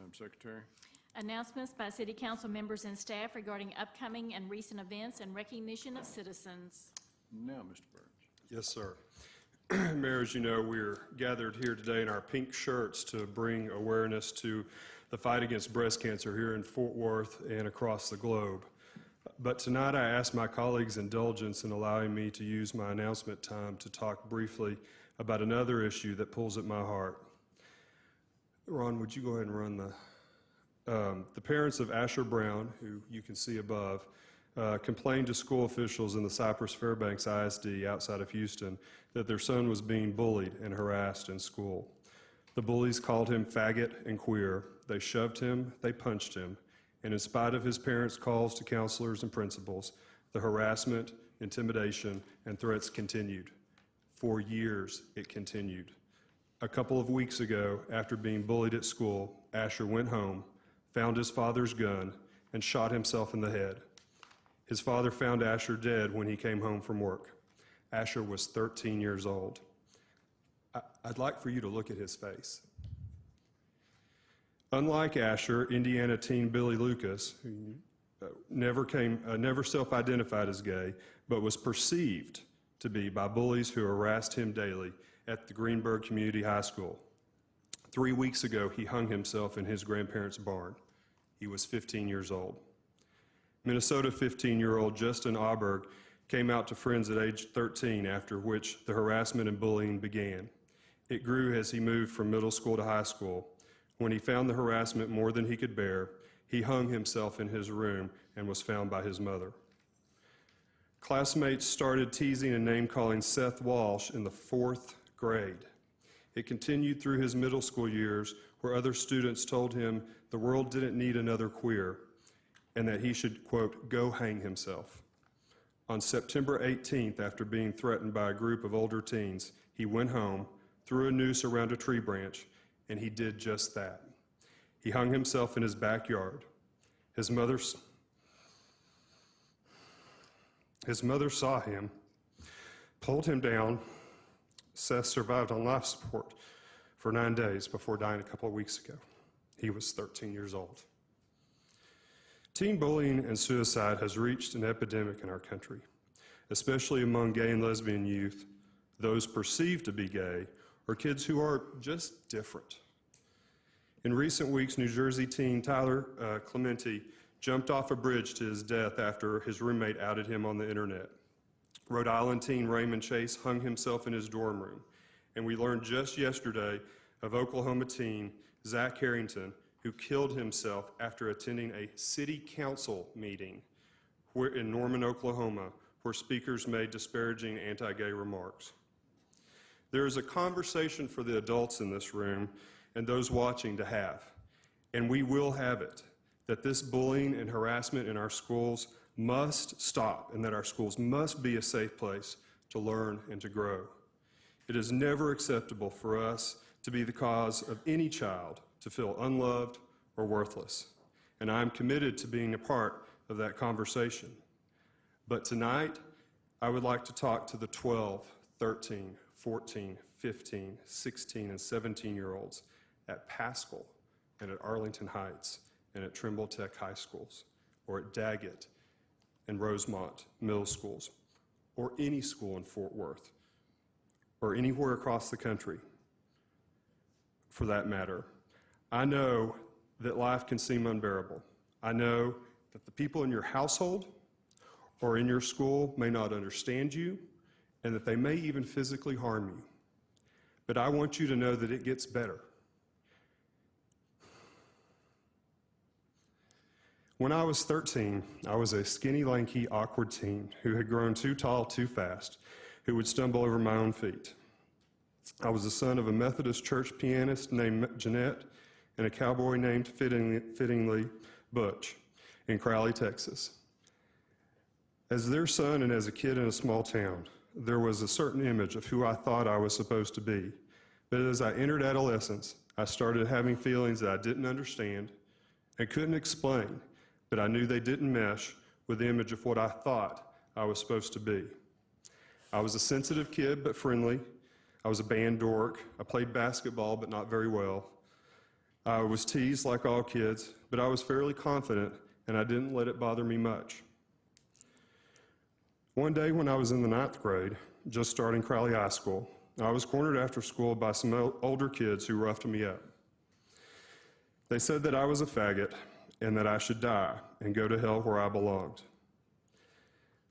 Madam Secretary. Announcements by City Council members and staff regarding upcoming and recent events and recognition of citizens. Now, Mr. Burns. Yes, sir. Mayor, as you know, we're gathered here today in our pink shirts to bring awareness to the fight against breast cancer here in Fort Worth and across the globe. But tonight I ask my colleagues' indulgence in allowing me to use my announcement time to talk briefly about another issue that pulls at my heart. Ron, would you go ahead and run the parents of Asher Brown, who you can see above, complained to school officials in the Cypress Fairbanks ISD outside of Houston that their son was being bullied and harassed in school. The bullies called him faggot and queer. They shoved him, they punched him, and in spite of his parents' calls to counselors and principals, the harassment, intimidation, and threats continued. For years, it continued. A couple of weeks ago, after being bullied at school, Asher went home, found his father's gun, and shot himself in the head. His father found Asher dead when he came home from work. Asher was 13 years old. I'd like for you to look at his face. Unlike Asher, Indiana teen Billy Lucas, who never self-identified as gay, but was perceived to be by bullies who harassed him daily at the Greenberg Community High School. 3 weeks ago, he hung himself in his grandparents' barn. He was 15 years old. Minnesota 15-year-old Justin Auberg came out to friends at age 13, after which the harassment and bullying began. It grew as he moved from middle school to high school. When he found the harassment more than he could bear, he hung himself in his room and was found by his mother. Classmates started teasing and name-calling Seth Walsh in the 4th grade. It continued through his middle school years, where other students told him the world didn't need another queer and that he should, quote, go hang himself. On September 18th, after being threatened by a group of older teens, he went home, threw a noose around a tree branch, and he did just that. He hung himself in his backyard. His mother saw him, pulled him down. Seth survived on life support for 9 days before dying a couple of weeks ago. He was 13 years old. Teen bullying and suicide has reached an epidemic in our country, especially among gay and lesbian youth, those perceived to be gay, or kids who are just different. In recent weeks, New Jersey teen Tyler Clementi jumped off a bridge to his death after his roommate outed him on the internet. Rhode Island teen Raymond Chase hung himself in his dorm room. And we learned just yesterday of Oklahoma teen Zach Harrington, who killed himself after attending a city council meeting in Norman, Oklahoma, where speakers made disparaging anti-gay remarks. There is a conversation for the adults in this room and those watching to have, and we will have it, that this bullying and harassment in our schools must stop and that our schools must be a safe place to learn and to grow. It is never acceptable for us to be the cause of any child to feel unloved or worthless, and I am committed to being a part of that conversation. But tonight, I would like to talk to the 12, 13, 14, 15, 16, and 17-year-olds at Paschal and at Arlington Heights and at Trimble Tech High Schools, or at Daggett and Rosemont Middle Schools, or any school in Fort Worth, or anywhere across the country, for that matter. I know that life can seem unbearable. I know that the people in your household or in your school may not understand you, and that they may even physically harm you. But I want you to know that it gets better. When I was 13, I was a skinny, lanky, awkward teen who had grown too tall too fast, who would stumble over my own feet. I was the son of a Methodist church pianist named Jeanette and a cowboy named fittingly Butch in Crowley, Texas. As their son and as a kid in a small town, there was a certain image of who I thought I was supposed to be. But as I entered adolescence, I started having feelings that I didn't understand and couldn't explain, but I knew they didn't mesh with the image of what I thought I was supposed to be. I was a sensitive kid, but friendly. I was a band dork. I played basketball, but not very well. I was teased like all kids, but I was fairly confident, and I didn't let it bother me much. One day when I was in the 9th grade, just starting Crowley High School, I was cornered after school by some older kids who roughed me up. They said that I was a faggot and that I should die and go to hell where I belonged.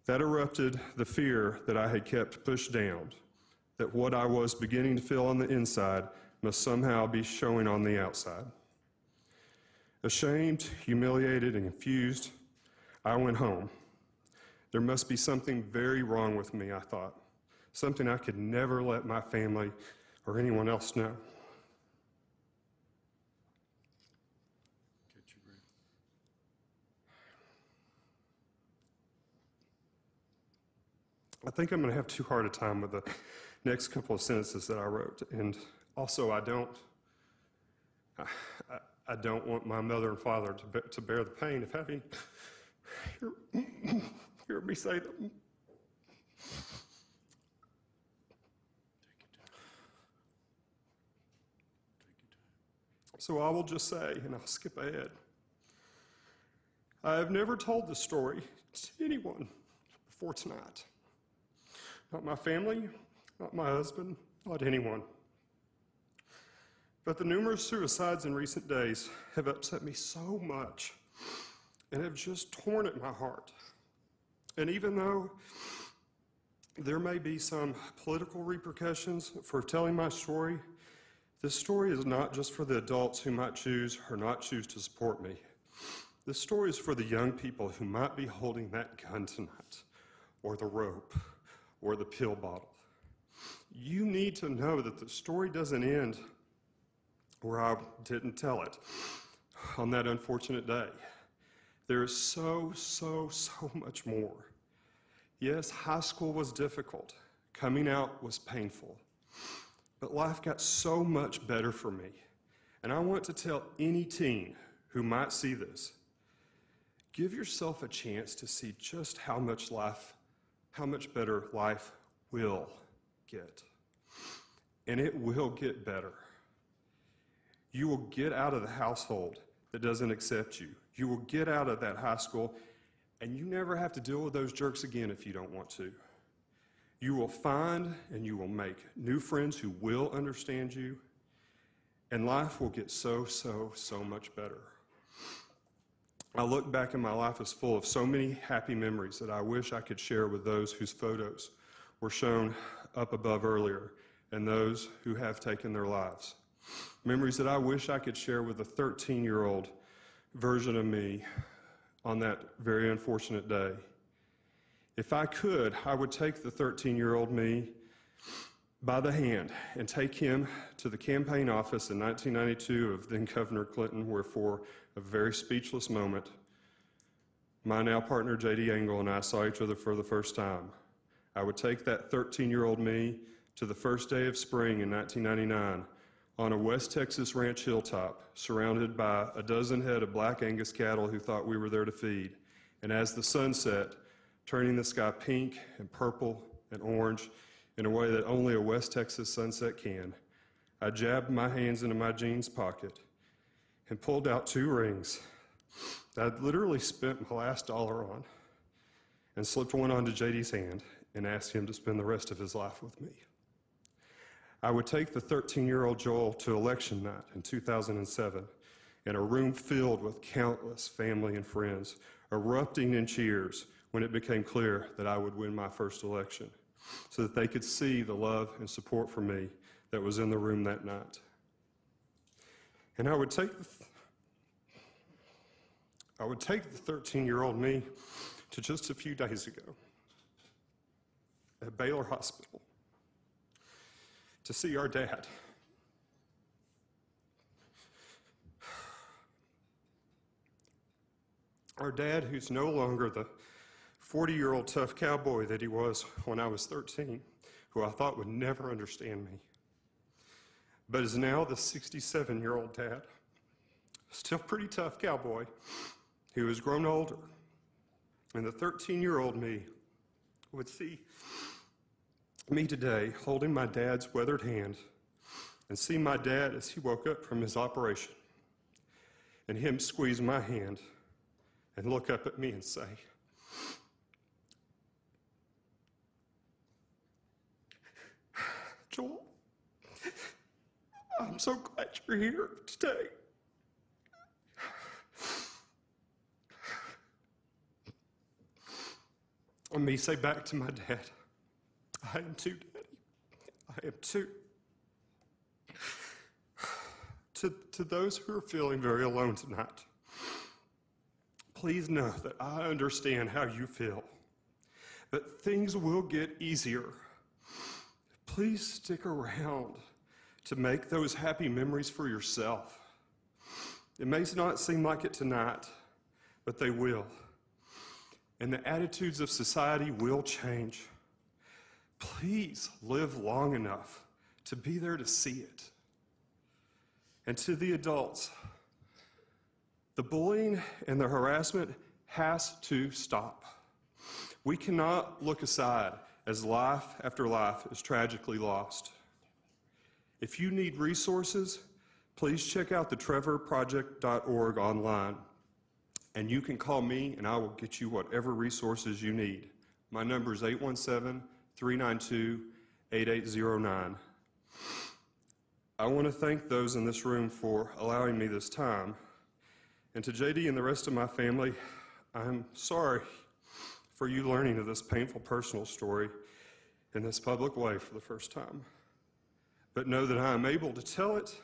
That erupted the fear that I had kept pushed down, that what I was beginning to feel on the inside must somehow be showing on the outside. Ashamed, humiliated, and confused, I went home. There must be something very wrong with me, I thought, something I could never let my family or anyone else know. Catch your breath. I think I'm going to have too hard a time with the next couple of sentences that I wrote, and also I don't want my mother and father to bear the pain of having hear me say them. So I will just say, and I'll skip ahead, I have never told this story to anyone before tonight. Not my family, not my husband, not anyone. But the numerous suicides in recent days have upset me so much and have just torn at my heart. And even though there may be some political repercussions for telling my story, this story is not just for the adults who might choose or not choose to support me. This story is for the young people who might be holding that gun tonight, or the rope, or the pill bottle. You need to know that the story doesn't end where I didn't tell it on that unfortunate day. There is so much more. Yes, high school was difficult. Coming out was painful. But life got so much better for me. And I want to tell any teen who might see this, give yourself a chance to see just how much better life will get. And it will get better. You will get out of the household that doesn't accept you. You will get out of that high school, and you never have to deal with those jerks again if you don't want to. You will find and you will make new friends who will understand you, and life will get so much better. I look back and my life is full of so many happy memories that I wish I could share with those whose photos were shown up above earlier and those who have taken their lives. Memories that I wish I could share with the 13-year-old version of me on that very unfortunate day. If I could, I would take the 13-year-old me by the hand and take him to the campaign office in 1992 of then Governor Clinton, where for a very speechless moment, my now partner J.D. Engel and I saw each other for the first time. I would take that 13-year-old me to the first day of spring in 1999 on a West Texas ranch hilltop, surrounded by a dozen head of black Angus cattle who thought we were there to feed. And as the sun set, turning the sky pink and purple and orange in a way that only a West Texas sunset can, I jabbed my hands into my jeans pocket and pulled out 2 rings that I'd literally spent my last dollar on, and slipped one onto JD's hand and asked him to spend the rest of his life with me. I would take the 13-year-old Joel to election night in 2007 in a room filled with countless family and friends, erupting in cheers when it became clear that I would win my first election, so that they could see the love and support for me that was in the room that night. And I would take the 13-year-old me to just a few days ago at Baylor Hospital to see our dad. Our dad, who's no longer the 40-year-old tough cowboy that he was when I was 13, who I thought would never understand me, but is now the 67-year-old dad, still pretty tough cowboy, who has grown older. And the 13-year-old me would see me today holding my dad's weathered hand and see my dad as he woke up from his operation and him squeeze my hand and look up at me and say, "Joel, I'm so glad you're here today." And me say back to my dad, "I am too, Daddy. I am too." To those who are feeling very alone tonight, please know that I understand how you feel, that things will get easier. Please stick around to make those happy memories for yourself. It may not seem like it tonight, but they will. And the attitudes of society will change. Please live long enough to be there to see it. And to the adults, the bullying and the harassment has to stop. We cannot look aside as life after life is tragically lost. If you need resources, please check out the trevorproject.org online. And you can call me and I will get you whatever resources you need. My number is 817-392-8809. I want to thank those in this room for allowing me this time. And to JD and the rest of my family, I'm sorry for you learning of this painful personal story in this public way for the first time. But know that I am able to tell it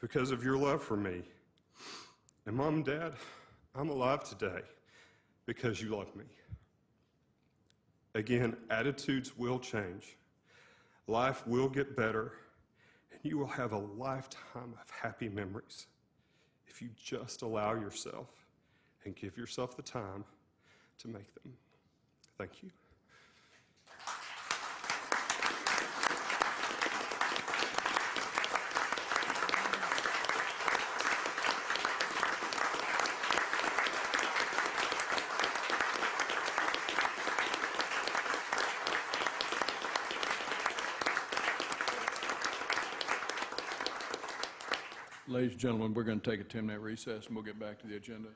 because of your love for me. And Mom and Dad, I'm alive today because you love me. Again, attitudes will change. Life will get better. You will have a lifetime of happy memories if you just allow yourself and give yourself the time to make them. Thank you. Ladies and gentlemen, we're going to take a 10-minute recess and we'll get back to the agenda.